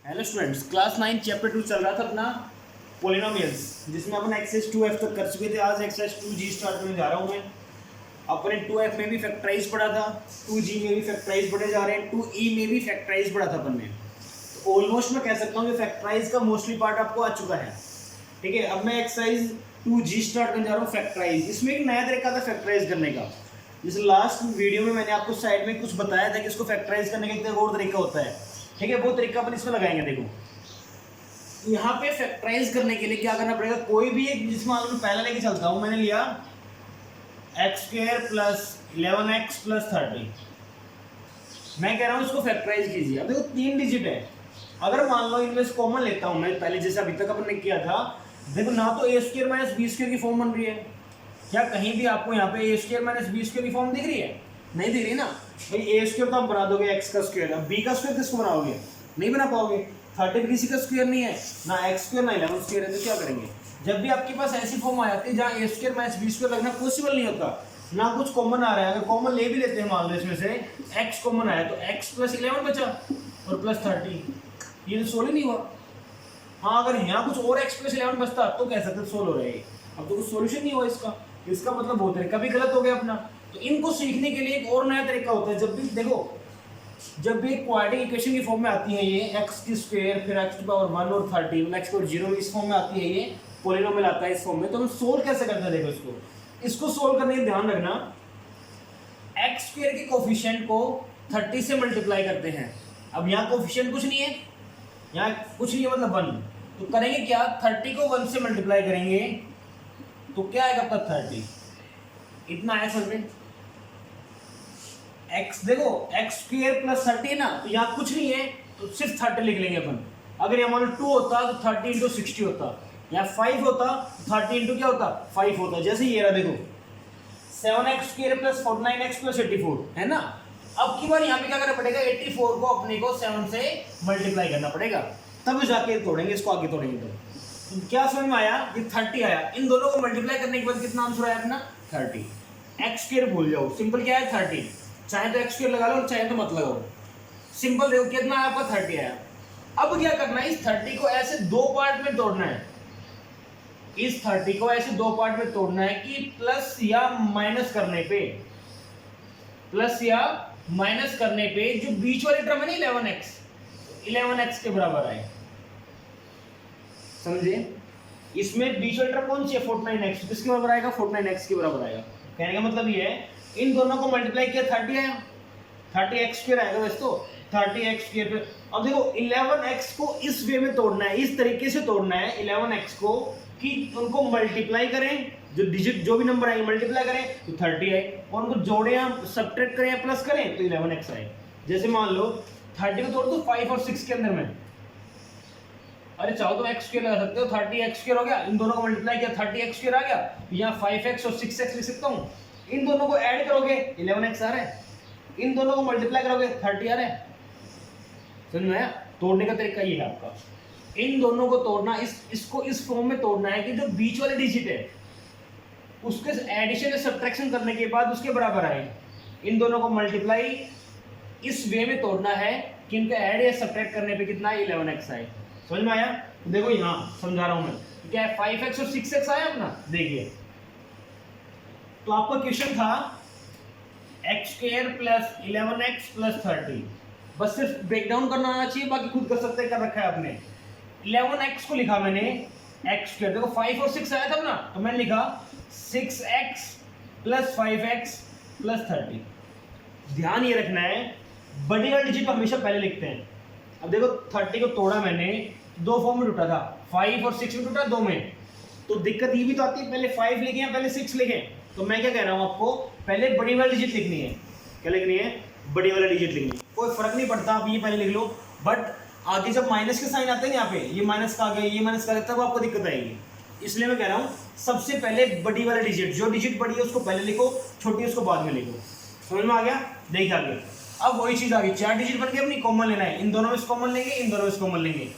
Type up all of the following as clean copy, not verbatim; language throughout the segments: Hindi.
हेलो स्टूडेंट्स, क्लास 9 चैप्टर 2 चल रहा था अपना पोलिनोमियल्स, जिसमें अपन एक्सरसाइज 2F तक कर चुके थे। आज एक्सरसाइज 2G स्टार्ट करने जा रहा हूँ मैं। अपने 2F में भी फैक्टराइज पढ़ा था, 2G में भी फैक्टराइज पढ़े जा रहे हैं, 2E में भी फैक्टराइज पढ़ा था अपन ने। तो ऑलमोस्ट मैं कह सकता हूँ कि फैक्टराइज का मोस्टली पार्ट आपको आ चुका है। ठीक है, अब मैं एक्सरसाइज 2G स्टार्ट करने जा रहा हूँ फैक्टराइज। इसमें एक नया तरीका था फैक्टराइज करने का। जैसे लास्ट वीडियो में मैंने आपको साइड में कुछ बताया था कि इसको फैक्टराइज करने का एक और तरीका होता है। ठीक है, वो तरीका अपन इसमें लगाएंगे। देखो यहाँ पे फैक्टराइज करने के लिए क्या करना पड़ेगा, कोई भी एक, जिसमें मान लो पहले लेके चलता हूँ, मैंने लिया x² प्लस 11x प्लस 30। मैं कह रहा हूँ इसको फैक्टराइज कीजिए। अब देखो 3 डिजिट है, अगर मान लो इनमें से कॉमन लेता हूँ मैं, पहले जैसे अभी तक अपन ने किया था। देखो ना तो a² माइनस b² की फॉर्म बन रही है, क्या कहीं भी आपको यहाँ पे a² माइनस b² की फॉर्म दिख रही है? नहीं दिख रही ना भाई। a² तो आप बना दोगे x का स्क्वायर, अब b का स्क्वायर किसको बनाओगे? नहीं बना पाओगे। 30 किसी का स्क्वायर नहीं है, ना x² ना 11² है, तो क्या करेंगे? जब भी आपके पास ऐसी फॉर्म आ जाती है जहाँ a² माइनस b² लगना पॉसिबल नहीं होता, ना कुछ कॉमन आ रहा है, अगर कॉमन ले भी लेते हैं मान लो इसमें से x कॉमन आया तो x प्लस 11 बचा और प्लस 30, ये तो सोल्व ही नहीं हुआ। हाँ, अगर यहाँ कुछ और x प्लस 11 बचता तो कह सकते सोल्व हो रहा है। अब तो कुछ सोल्यूशन नहीं हुआ इसका मतलब वो तरीका भी गलत हो गया अपना। तो इनको सीखने के लिए एक और नया तरीका होता है। जब भी देखो, जब भी क्वाड्रेटिक इक्वेशन की फॉर्म में आती है ये x की स्क्वायर फिर x की पावर 1 और 30 मतलब x पावर 0 इस फॉर्म में आती है, ये पॉलिनोमियल आता है इस फॉर्म में, तो हम सोल्व कैसे करते हैं? देखो इसको सोल्व करने का ध्यान रखना, x² के कोफिशिएंट को 30 से मल्टीप्लाई करते हैं। अब यहाँ कोफिशिएंट कुछ नहीं है, यहाँ कुछ नहीं है मतलब 1, तो करेंगे क्या, 30 को 1 से मल्टीप्लाई करेंगे तो क्या आएगा आपका 30, इतना आया समझ में। x देखो x² प्लस 30 ना, तो यहाँ कुछ नहीं है तो सिर्फ 30 लिख लेंगे अपन। अगर यहाँ मान लो 2 होता तो 30 इंटू 60 होता, यहाँ 5 होता तो 30 इंटू क्या होता, 5 होता। जैसे ये रहा देखो 7x² प्लस 49x प्लस 84 है ना। अब की बार यहाँ पे क्या करना पड़ेगा, 84 को अपने को 7 से मल्टीप्लाई करना पड़ेगा, तब जाके तोड़ेंगे इसको, आगे तोड़ेंगे। तो क्या समझ में आया, ये 30 आया। इन दोनों को मल्टीप्लाई करने के बाद कितना आंसर आया अपना 30। x² भूल जाओ, सिंपल क्या है 30, चाहे तो x² लगा लो चाहे तो मत लगाओ, सिंपल। देखो कितना आया आपका 30 आया। अब क्या करना है, इस 30 को ऐसे दो पार्ट में तोड़ना है। इस 30 को ऐसे दो पार्ट में तोड़ना है कि प्लस या माइनस करने पे, प्लस या माइनस करने पे जो बीच वाली टर्म है ना 11x के बराबर आए, समझे? इसमें बीच वाली टर्म कौन सी है 49x, किसके बराबर आएगा 49x के बराबर आएगा। कहने का मतलब ये है, इन दोनों को मल्टीप्लाई किया 30 आया, 30x² आएगा वैसे तो 30x²। अब देखो 11x को इस वे में तोड़ना है, इस तरीके से तोड़ना है 11x को कि उनको मल्टीप्लाई करें, जो डिजिट जो भी नंबर आएंगे मल्टीप्लाई करें तो 30 आए, और उनको जोड़े या सब्ट्रैक्ट करें या प्लस करें तो 11x आए। जैसे मान लो 30 को तोड़ दो 5 और 6 के अंदर में, अरे चाहो तो x² लगा सकते हो, 30x² हो गया, इन दोनों को मल्टीप्लाई किया 30x² आ गया, यहाँ 5x और 6x लिख सकता हूँ। इन दोनों को ऐड करोगे 11x आ रहा है, इन दोनों को मल्टीप्लाई करोगे 30 आ रहा है। समझ में आया? तोड़ने का तरीका ये है आपका, इन दोनों को तोड़ना, इसको इस फॉर्म में तोड़ना है कि जो बीच वाले डिजिट है उसके एडिशन या सब्ट्रैक्शन करने के बाद उसके बराबर आए। इन दोनों को मल्टीप्लाई इस वे में तोड़ना है कि इनका ऐड या सब्ट्रैक्ट करने पे कितना 11x आए। समझ में आया? तो देखो यहाँ समझा रहा हूं मैं, तो क्या है 5x और 6x आया अपना, देखिए। तो आपका क्वेश्चन था x² प्लस 11x प्लस 30, बस सिर्फ ब्रेक डाउन करना आना चाहिए, बाकी खुद कर सकते हैं, कर रखा है आपने। 11x को लिखा मैंने x², देखो 5 और 6 आया था ना, तो मैंने लिखा 6x प्लस 5x प्लस 30। ध्यान ये रखना है, बड़ी वाली डिजिट हमेशा पहले लिखते हैं। अब देखो 30 को तोड़ा मैंने, दो फॉर्म में टूटा था, 5 और 6 में टूटा, दो में। तो दिक्कत ये भी तो आती है, पहले 5 लिखे या पहले 6 लिखे। तो मैं क्या कह रहा हूँ आपको, पहले बड़ी वाली डिजिट लिखनी है। क्या लिखनी है? बड़ी वाला डिजिट लिखनी है। कोई फर्क नहीं पड़ता, आप ये पहले लिख लो, बट आगे जब माइनस के साइन आते हैं यहाँ पे, ये माइनस का आ गया, ये माइनस का आ गया, तब आपको दिक्कत आएगी। इसलिए मैं कह रहा हूँ सबसे पहले बड़ी वाला डिजिट, जो डिजिट बड़ी है उसको पहले लिखो, छोटी उसको बाद में लिखो। समझ में आ गया? देखिए आगे, अब वही चीज आ गई, 4 डिजिट बन के अपनी कॉमन लेना है, इन दोनों में कॉमन लेंगे, इन दोनों में कॉमन लेंगे।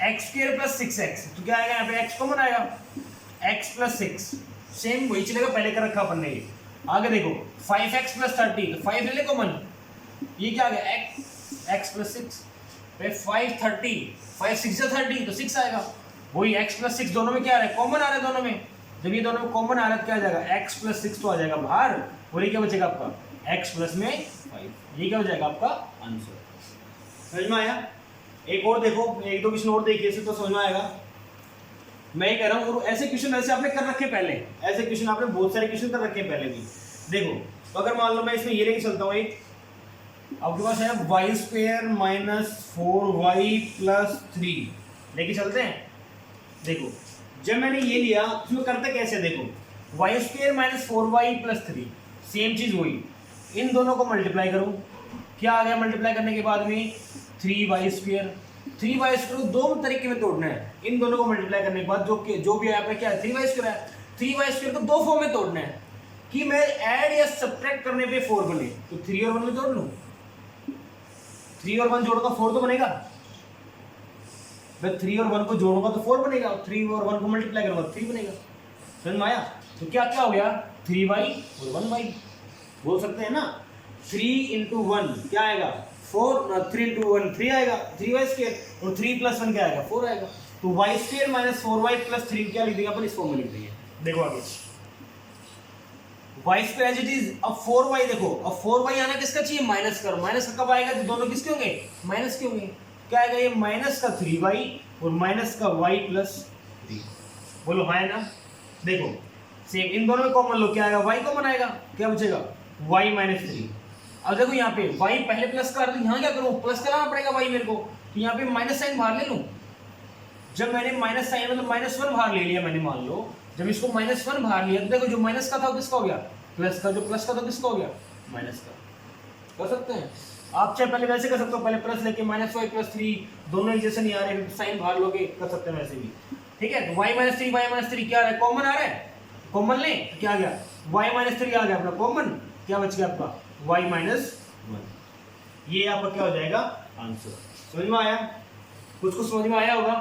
x² प्लस 6x, तो क्या आएगा यहाँ पे, x कॉमन आएगा, x प्लस 6, सेम वही चलेगा, पहले कर रखा अपन ने ये। आगे देखो 5x प्लस 30, तो 5 ले ले कॉमन, ये क्या आ गया x प्लस 6, पे 530, 5 6 30 तो 6 आएगा। वही x प्लस 6 दोनों में क्या आ रहा है, कॉमन आ रहा है दोनों में। जब ये दोनों में कॉमन आ रहा है क्या आ जाएगा, x प्लस 6 तो आ जाएगा बाहर, और ये क्या बचेगा आपका x प्लस में 5। ये क्या हो जाएगा आपका आंसर। समझ में आया? एक और देखो, एक दो क्वेश्चन और देखिए इसे तो समझ में आएगा। मैं ये कह रहा हूँ, और ऐसे क्वेश्चन वैसे आपने कर रखे पहले, ऐसे क्वेश्चन आपने बहुत सारे क्वेश्चन कर रखे पहले भी। देखो तो अगर मान लो मैं इसमें ये लेके चलता हूँ, एक आपके पास है Y square minus 4y plus 3 लेके चलते हैं। देखो जब मैंने ये लिया उसमें करते कैसे, देखो Y square minus 4y plus 3 same चीज हुई, इन दोनों को मल्टीप्लाई करूं, क्या आ गया मल्टीप्लाई करने के बाद में 3y स्क्वायर। 3y स्क्वायर को दो तरीके में तोड़ना है, इन दोनों को मल्टीप्लाई करने के बाद जो भी आया क्या है 3y स्क्वायर है। 3y स्क्वायर को दो फॉर्म में तोड़ना है कि मैं ऐड या सब्ट्रैक्ट करने पे 4 बने, तो 3 और 1 में तोड़ लूं, 3 और 1 जोड़ूंगा 4 तो बनेगा, मैं 3 और 1 को जोड़ूंगा तो 4 बनेगा, 3 और 1 को मल्टीप्लाई करूंगा 3 बनेगा। समझ में आया? तो क्या क्या हो गया 3y और 1y, बोल सकते हैं ना 3 into 1 क्या आएगा 4, 3 into 1 3 आएगा 3y स्क्वायर, और 3 प्लस 1 क्या आएगा 4 आएगा। तो y square minus 4y plus 3 क्या लिख देंगे अपन, इस फॉर्म में लिख देंगे। देखो आगे y square as it is, अब 4y देखो, अब 4y आना किसका चाहिए, माइनस का, माइनस का कब आएगा तो दोनों किसके होंगे, माइनस के होंगे। क्या आएगा ये माइनस का 3y और माइनस का y प्लस 3, बोलो हाँ है ना। देखो सेम इन दोनों में कॉमन लो, क्या आएगा y कॉमन आएगा, क्या बचेगा y माइनस 3। अब देखो यहाँ पे y पहले प्लस कर, यहाँ क्या करूँ प्लस कराना पड़ेगा y मेरे को, तो यहाँ पे माइनस साइन बाहर ले लूँ। जब मैंने माइनस साइन मतलब -1 बाहर ले लिया मैंने, मान लो जब इसको -1 बाहर लिया तो देखो जो माइनस का था वो किसका हो गया, प्लस का, जो प्लस का था किसका हो गया, माइनस का। कर सकते हैं आप, चाहे पहले वैसे कर सकते हो, पहले प्लस लेके -y प्लस 3 दोनों एक जैसे नहीं आ रहे, साइन बाहर लोगे, कर सकते हैं वैसे भी, ठीक है। तो y माइनस 3 क्या आ रहा है, कॉमन आ रहा है, कॉमन ले क्या आ गया y माइनस 3 आ गया अपना कॉमन, क्या बच गया आपका y माइनस 1। ये आपका क्या हो जाएगा आंसर। समझ में आया, कुछ कुछ समझ में आया होगा।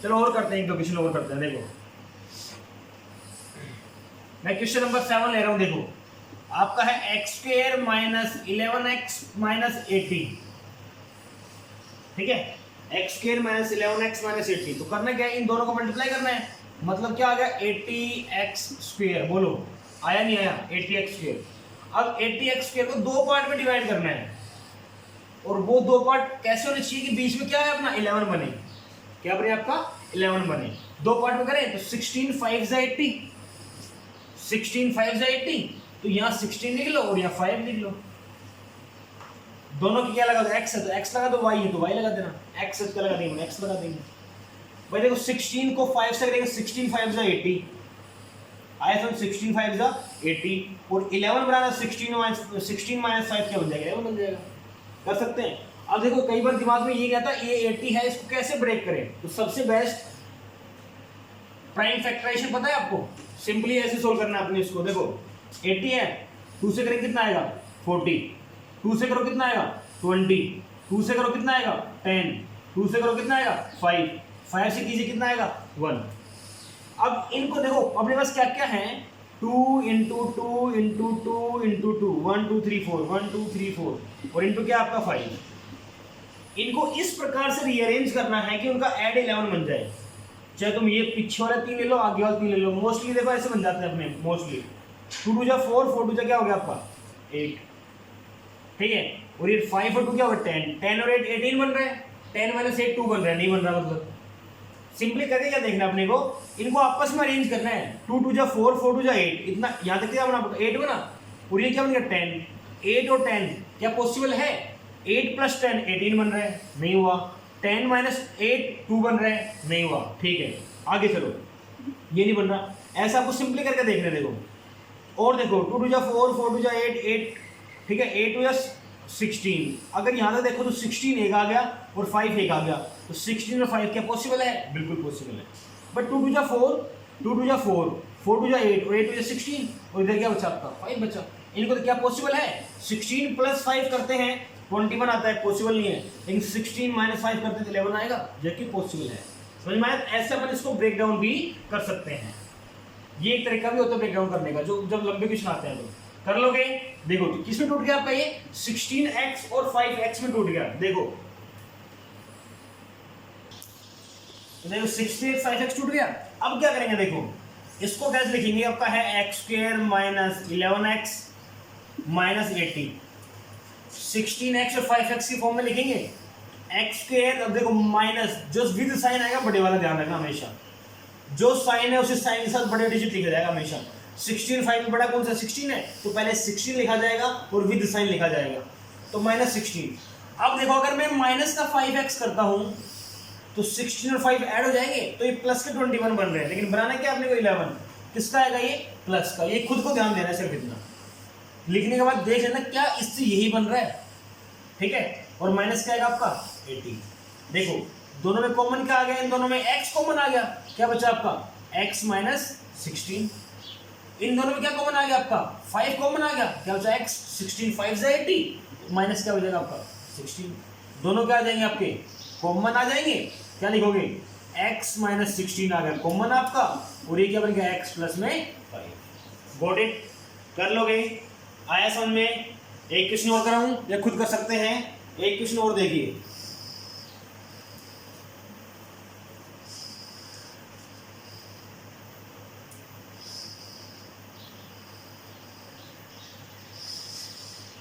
चलो और करते हैं, एक दो क्वेश्चन और करते हैं। देखो मैं क्वेश्चन नंबर 7 ले रहा हूं, देखो आपका है x square minus 11x minus 80, ठीक है, x square minus 11x minus 80। तो करना क्या है, इन दोनों को मल्टीप्लाई करना है, मतलब क्या आ गया 80x स्क्वायर, बोलो आया नहीं आया 80x स्क्वायर। अब 80x स्क्वायर को दो पार्ट में डिवाइड करना है, और वो दो पार्ट कैसे होने चाहिए कि बीच में क्या है अपना 11 बने, क्या बने आपका 11 बने। दो पार्ट में करें तो 16 5 80, 16 5 80, तो यहाँ 16 लिख लो और यहाँ 5 लिख लो। दोनों की क्या लगा दो, x है तो x लगा दो, y है तो y लगा देना, x है तो क्या लगा देंगे x लगा देंगे। भाई देखो 16 को 5 से करेंगे, 16 5 80 आया, तो 16 5 80, और 11 बनाना 16 माइनस 5 क्या बन जाएगा 11 बन जाएगा। कर सकते हैं। अब देखो कई बार दिमाग में ये कहता है ये 80 है, इसको कैसे ब्रेक करें, तो सबसे बेस्ट प्राइम फैक्टराइजेशन पता है आपको, सिंपली ऐसे सोल्व करना है अपने इसको। देखो 80 है, 2 से करें कितना आएगा 40, 2 से करो कितना आएगा 20, 2 से करो कितना आएगा 10, 2 से करो कितना आएगा 5, 5 से कीजिए कितना आएगा 1। अब इनको देखो अपने पास क्या क्या है, 2 into 2 into 2 into 2 1 2 3 4 1 2 3 4 और इनटू क्या आपका 5। इनको इस प्रकार से रीअरेंज करना है कि उनका ऐड 11 बन जाए। चाहे तुम ये पीछे वाला 3 ले लो, आगे वाला 3 ले लो, मोस्टली देखो ऐसे बन जाते हैं अपने मोस्टली। 2 2 जा 4, 4 2 जा क्या हो गया आपका 8, ठीक है, और ये 5 और 2 क्या होगा 10, 10 और 8 18 बन रहा है, 10 माइनस 8 2 बन रहा है, नहीं बन रहा मतलब। सिंपली करके क्या देखना अपने को, इनको आपस में अरेंज करना है। 2 2 जा 4, 4 2 जा 8, इतना यहाँ तक क्या बना 8 बना, और ये क्या बन गया 10, 8 और 10 क्या पॉसिबल है, 8 प्लस 10 18 बन रहा है, नहीं हुआ। 10 माइनस 8 2 बन रहा है, नहीं हुआ, ठीक है आगे चलो, ये नहीं बन रहा। ऐसा आपको सिंपली करके देखने, देखो और देखो 2 2 जा 4, 4 2 जा 8 8, ठीक है, 8 2 जा 16। अगर यहाँ तक देखो तो 16 एक आ गया और 5 एक आ गया, तो 16 और 5 क्या पॉसिबल है, बिल्कुल पॉसिबल है। बट 2 2 जा 4, 2 2 जा 4, 4 2 जा 8 और 8 2 जा 16, और इधर क्या बचा आपका 5 बचा। इनको तो क्या पॉसिबल है, 16 प्लस 5 करते हैं 21 आता है, पॉसिबल नहीं है, लेकिन 16 माइनस 5 करते हैं तो 11 आएगा, जो कि पॉसिबल है। समझ में आया? ऐसे अपन इसको ब्रेक डाउन भी कर सकते हैं, ये एक तरीका भी होता है ब्रेक डाउन करने का, जो जब लंबे क्वेश्चन आते हैं तो कर लोगे। देखो किसमें टूट गया आपका ये 16x और 5x में टूट गया। देखो तो देखो 68 5x टूट गया। अब क्या करेंगे, देखो इसको कैसे लिखेंगे, आपका है x square minus 11x minus 80, 16x और 5x की फॉर्म में लिखेंगे एक्स स्क्वायर। अब देखो माइनस जो विद साइन आएगा बड़े वाला ध्यान रखना हमेशा, जो साइन है उसी साइन के साथ बड़े डिजिट लिखा जाएगा हमेशा। 16 5 में बड़ा कौन सा 16 है, तो पहले 16 लिखा जाएगा और विद साइन लिखा जाएगा, तो माइनस 16। अब देखो अगर मैं माइनस का 5x करता हूं तो 16 और 5 ऐड हो जाएंगे, तो ये प्लस के 21 बन रहे हैं, लेकिन बनाना क्या आपने को 11, किसका आएगा ये प्लस का। ये खुद को ध्यान देना है सिर्फ इतना, लिखने के बाद देख लेना क्या इससे यही बन रहा है, ठीक है। और माइनस क्या आएगा आपका 80। देखो दोनों में कॉमन क्या आ गया, इन दोनों में x कॉमन आ गया, क्या बचा आपका x माइनस 16। इन दोनों में क्या कॉमन आ गया आपका 5 कॉमन आ गया, क्या बचा x 16 5 से 80, माइनस क्या बचेगा आपका 16। दोनों क्या आ जाएंगे आपके कॉमन आ जाएंगे, क्या लिखोगे x माइनस 16 आ गया कॉमन आपका, और ये क्या बन गया x प्लस में 5। गॉट इट, कर लोगे, आया समझ में। एक क्वेश्चन और कराऊं या खुद कर सकते हैं, एक क्वेश्चन और देखिए।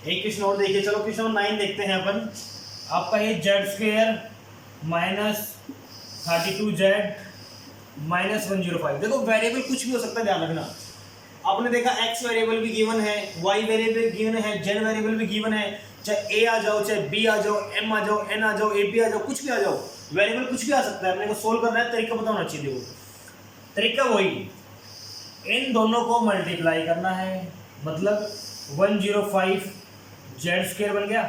एक क्वेश्चन और देखिए, चलो क्वेश्चन नंबर 9 देखते हैं अपन। आपका ये Z square minus 32z minus 105। देखो वेरिएबल कुछ भी हो सकता है, ध्यान रखना। आपने देखा x वेरिएबल भी गिवन है, y वेरिएबल गिवन है, z वेरिएबल भी गिवन है, चाहे a आ जाओ, चाहे b आ जाओ, m आ जाओ, n आ जाओ, ab आ जाओ, कुछ भी आ जाओ, वेरिएबल कुछ भी आ सकता है। अपने को सोल्व करना है, तरीका पता होना चाहिए। देखो तरीका वही, इन दोनों को मल्टीप्लाई करना है, मतलब 105 जेड स्क्वायर बन गया।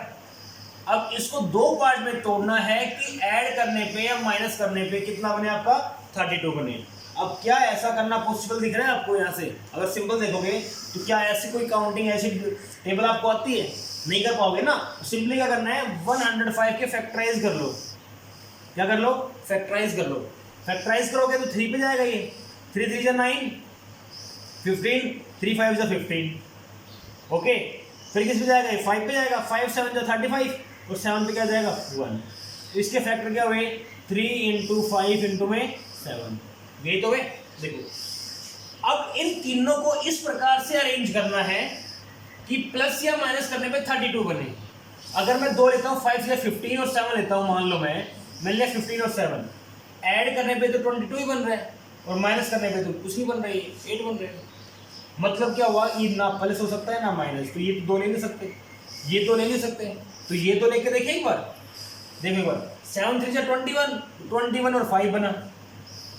अब इसको दो पार्ट में तोड़ना है कि ऐड करने पे या माइनस करने पे कितना बने आपका 32 बने। अब क्या ऐसा करना पॉसिबल दिख रहा है आपको यहाँ से, अगर सिंपल देखोगे तो क्या ऐसी कोई काउंटिंग ऐसी टेबल आपको आती है, नहीं कर पाओगे ना। सिंपली क्या करना है 105 के फैक्टराइज कर लो, क्या कर लो फैक्टराइज कर लो। फैक्टराइज करोगे तो 3 पे जाएगा, ये 3 3 जा 9 15 3 5 जा 15, ओके। फिर किस पे जाएगा, 5 पे जाएगा, 5 7 जा 35 और 7 पे क्या जाएगा 1। इसके फैक्टर क्या हुए 3 इंटू 5 इंटू में 7, यही तो है। देखो अब इन तीनों को इस प्रकार से अरेंज करना है कि प्लस या माइनस करने पे 32 बने। अगर मैं 2 लेता हूँ 5 से 15 और 7 लेता हूँ, मान लो मैं लिया 15 और 7, ऐड करने पे तो 22 ही बन रहा है और माइनस करने पे तो कुछ नहीं बन रहा है, 8 बन रहे हैं। मतलब क्या हुआ, ये ना प्लस हो सकता है ना माइनस, तो ये तो 2 ले नहीं सकते, ये 2 ले नहीं सकते, तो ये तो लेके देखिए एक बार, देखो एक बार 7 3 जा 21 और 5 बना,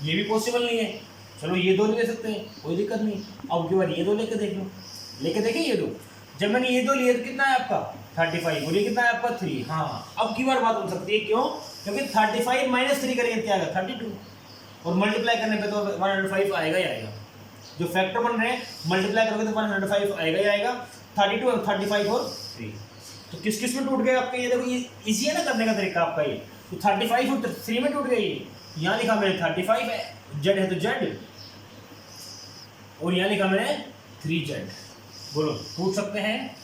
ये भी पॉसिबल नहीं है। चलो ये 2 ले सकते हैं, कोई दिक्कत नहीं। अब की बार ये 2 लेके देख लो, लेके देखें ये 2। जब मैंने ये 2 लिए तो कितना है आपका 35 और ये कितना है आपका 3। हाँ अब की बार बात हो सकती है, क्यों, क्योंकि 35 माइनस 3 करेंगे क्या आएगा 32, और मल्टीप्लाई करने पे तो 105 आएगा ही आएगा। जो फैक्टर बन रहे हैं मल्टीप्लाई करोगे तो 105 आएगा ही आएगा, 32 और 35 और 3। तो किस किस में टूट गए आपके, ये देखो ये इजी है ना करने का तरीका आपका ये। तो 35 और 3 में टूट गए, ये यहाँ लिखा मैंने 35 है, जेड है तो जेड, और यहाँ लिखा मैंने 3z। बोलो टूट सकते हैं,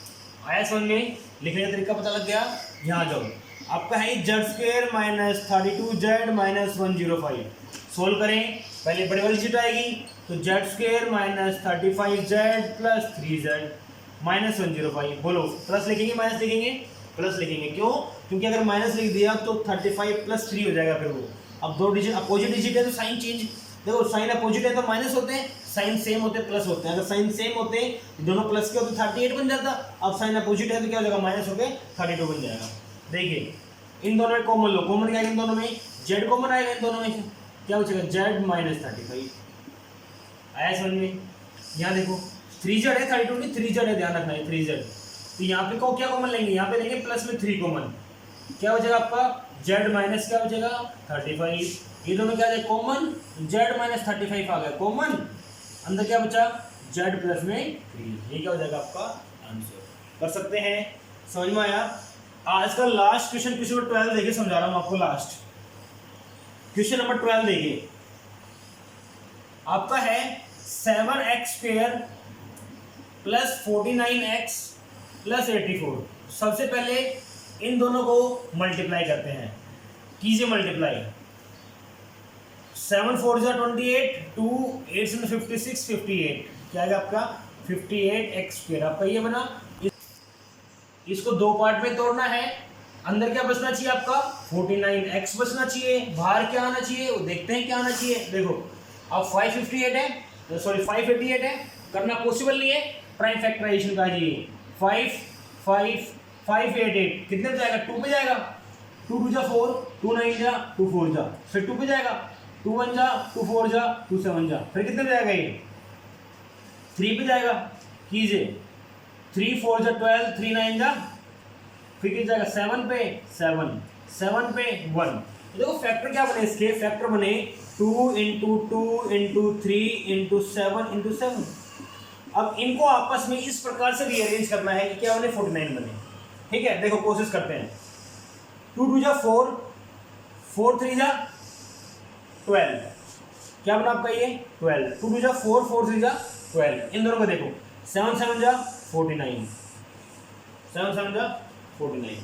आया समझ में, लिखने का तरीका पता लग गया। यहाँ जाओ, आपका है Z square minus 32z minus 105। Solve करें, पहले बड़ी वाली डिजिट आएगी तो Z square minus 35z plus 3z minus 105। बोलो प्लस लिखेंगे माइनस लिखेंगे, प्लस लिखेंगे, क्यों, क्योंकि अगर माइनस लिख दिया तो 35 प्लस 3 हो जाएगा फिर वो। अब 2 डिजिट अपोजिट डिजिट है तो साइन चेंज, देखो साइन अपोजिट है तो माइनस होते हैं, साइन सेम होते हैं प्लस होते हैं। अगर साइन सेम होते दोनों प्लस के होते 38 बन जाता, अब साइन अपोजिट है तो क्या हो जाएगा माइनस होके 32 बन जाएगा। देखिए इन दोनों में कॉमन लो, कॉमन क्या, इन दोनों में जेड कॉमन आएगा, इन दोनों में क्या बचेगा जेड माइनस 35। आया समझ में। यहाँ देखो 3z है 32 की 3z है, ध्यान रखना है 3z। तो यहाँ पे को क्या कॉमन लेंगे, यहाँ पे लेंगे प्लस में 3 कॉमन, क्या बचेगा आपका z माइनस क्या बचेगा 35। ये दोनों क्या जाए कॉमन, z माइनस 35 आ गया कॉमन, अंदर क्या बचा z प्लस में 3। ये क्या हो जाएगा आपका आंसर। कर सकते हैं, समझ में आया। आज का लास्ट क्वेश्चन, क्वेश्चन नंबर 12 देखिए, समझा रहा हूँ आपको लास्ट क्वेश्चन नंबर 12 देखिए। आपका है 7x square plus 49x plus 84। सबसे पहले इन दोनों को मल्टीप्लाई करते हैं, कीजिए मल्टीप्लाई। 7 4 जा 28, 2 8 से 56, 58 क्या आएगा आपका 58x²। आपका ये बना। इसको दो पार्ट में तोड़ना है। अंदर क्या बचना चाहिए आपका 49x बचना चाहिए। बाहर क्या आना चाहिए वो देखते हैं क्या आना चाहिए। देखो अब 558 है, सॉरी 588 है, करना पॉसिबल नहीं है, प्राइम फैक्टराइजेशन का जी 588 कितने पे जाएगा 2 पे जाएगा, 2 2 जा 4, 2 9 जा 2 4 जा, फिर 2 पे जाएगा, 2 1 जा 2 4 जा 2 7 जा, फिर कितने पे जाएगा ये 3 पे जाएगा। कीजिए 3 4 जा 12, 3 9 जा, फिर कितना जाएगा 7 पे 7 7 पे 1। देखो फैक्टर क्या बने इसके, फैक्टर बने 2 × 2 × 3 × 7 × 7। अब इनको आपस में इस प्रकार से रीअरेंज करना है कि क्या बने 49 बने। ठीक है देखो कोशिश करते हैं। 2 2 जा 4, 4 3 जा 12, क्या बना आपका ये 12। 2 2 जा 4, 4 3 जा 12। इन दोनों को देखो 7 7 जा 49, 7 7 जा 49।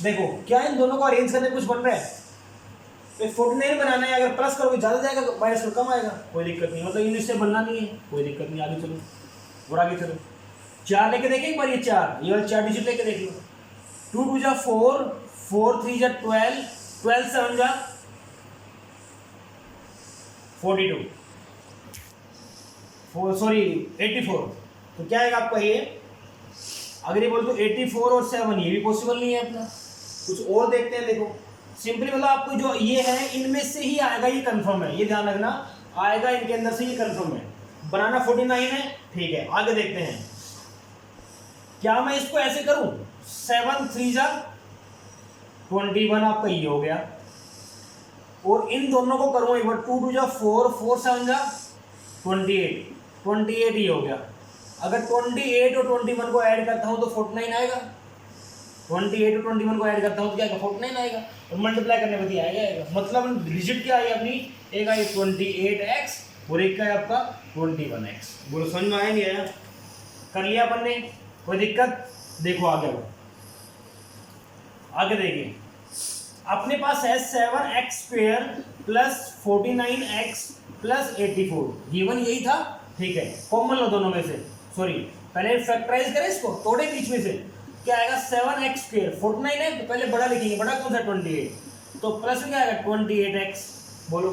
देखो क्या इन दोनों को अरेंज करने कुछ बन रहा है। तो 49 बनाना है, अगर प्लस करोगे ज्यादा जाएगा, माइनस करो कम आएगा, कोई दिक्कत नहीं, मतलब इनमें से बनना नहीं है, कोई दिक्कत नहीं। आगे चलो और आगे चलो, 4 लेके देखें एक बार, ये 4, ये वाला 4 डिजिट लेके देख लो। 2 2 जा 4, 4 3 जा 12, 12 7 जा 42, 84। तो क्या आएगा आपका ये, अगर ये बोल तो 84 और 7, ये भी पॉसिबल नहीं है अपना। कुछ और देखते हैं। देखो सिंपली मतलब आपको जो ये है इनमें से ही आएगा, ये कंफर्म है, ये ध्यान रखना, आएगा इनके अंदर से, ये कंफर्म है। बनाना 49 है, ठीक है। आगे देखते हैं, क्या मैं इसको ऐसे करूं 7 3 जा 21, आपका ये हो गया। और इन दोनों को करूं एक बार 2 2 जा 4, 4 7 जा 28, 28 ही हो गया। अगर 28 और 21 को ऐड करता हूं तो 49 आएगा। 28 और 21 को ऐड करता हूं तो क्या आएगा 49 आएगा, और मल्टीप्लाई करने पर आएगा। मतलब डिजिट क्या है अपनी, एक आई 28x और एक का है आपका 21x। बोलो समझ में आया नहीं आया, कर लिया अपन ने, कोई दिक्कत। देखो आगे देखिए, अपने पास है 7x² plus 49x plus 84, given यही था, ठीक है। कॉमन लो दोनों में से, सॉरी पहले फैक्टराइज करें इसको, तोड़े बीच में से, क्या आएगा 7x², 49 है तो पहले बड़ा लिखेंगे, बड़ा कौन सा 28, तो प्लस में क्या आएगा 28x, बोलो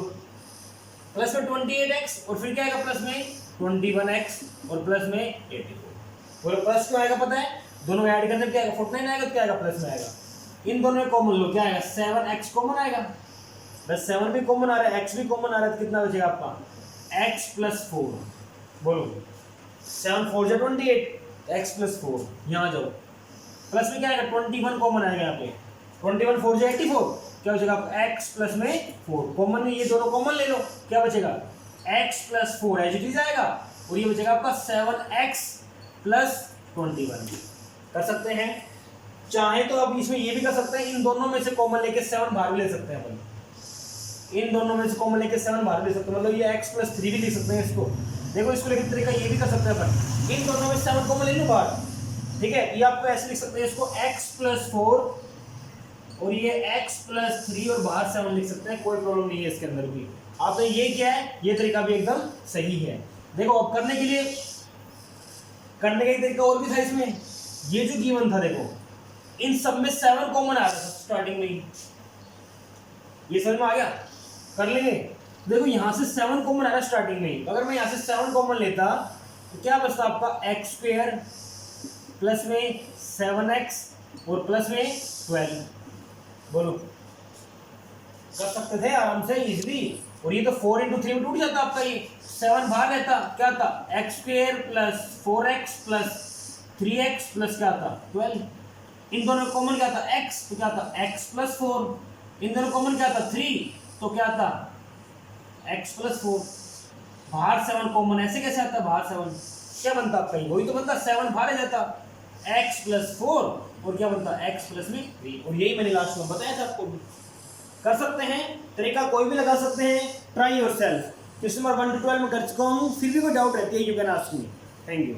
प्लस में 28x, और फिर क्या आएगा प्लस में 21x, और प्लस में 84। बोलो प्लस क्यों आएगा पता है, दोनों ऐड करने क्या आएगा 49 आएगा, तो क्या आएगा प्लस में आएगा। इन दोनों में कॉमन लो, क्या आएगा 7x कॉमन आएगा, बस 7 भी कॉमन आ रहा है, x भी कॉमन आ रहा है, तो कितना बचेगा आपका x + 4। बोलो 7 4 जा 28, x + 4, यहाँ जाओ, प्लस में क्या आएगा 21 कॉमन आएगा यहाँ पे, 21 4 जा 84, क्या बचेगा आपका x प्लस में 4 कॉमन में, ये दोनों कॉमन ले लो, क्या बचेगा x + 4 एज इट इज आएगा, और ये बचेगा आपका 7x + 21। कर सकते हैं, चाहे तो अब इसमें ये भी कर सकते हैं, इन दोनों में से कॉमन लेके 7 बाहर भी ले सकते हैं अपन, इन दोनों में से कॉमन लेके 7 बाहर ले सकते हैं, मतलब ये x + 3 भी लिख सकते हैं इसको। देखो इसको लेकर तरीका ये भी कर सकते हैं अपन, इन दोनों में 7 कॉमन ले लो बाहर, ठीक है। ये आपको ऐसे लिख सकते हैं इसको x + 4 और ये x + 3 और बाहर 7 लिख सकते हैं, कोई प्रॉब्लम नहीं है इसके अंदर भी। आपने ये क्या है, ये तरीका भी एकदम सही है। देखो अब करने के लिए, करने का एक तरीका और भी था इसमें, ये जो गिवन था देखो इन सब में 7 कॉमन आ रहा था स्टार्टिंग में ही, ये समझ में आ गया, कर लेंगे। देखो यहाँ से 7 कॉमन आ रहा है स्टार्टिंग में ही, अगर मैं यहाँ से 7 कॉमन लेता तो क्या बचता आपका x² प्लस में 7x और प्लस में 12। बोलो कर सकते थे आराम से इजीली, और ये तो 4 × 3 में टूट जाता आपका, ये 7 बाहर रहता, क्या था x² plus 4x plus 3x plus क्या था 12। इन दोनों कॉमन क्या था x, तो क्या था x + 4, इन दोनों कॉमन क्या था 3, तो क्या था x + 4, बाहर 7 कॉमन, ऐसे कैसे आता बाहर 7, क्या बनता आपका, वही तो बनता 7 बाहर आ जाता x + 4 और क्या बनता x + 3, और यही मैंने लास्ट में बताया था आपको। कर सकते हैं, तरीका कोई भी लगा सकते हैं, try yourself. Question number 1 to 12 में कर चुका हूँ, फिर भी कोई डाउट रहती है you can ask me. Thank you.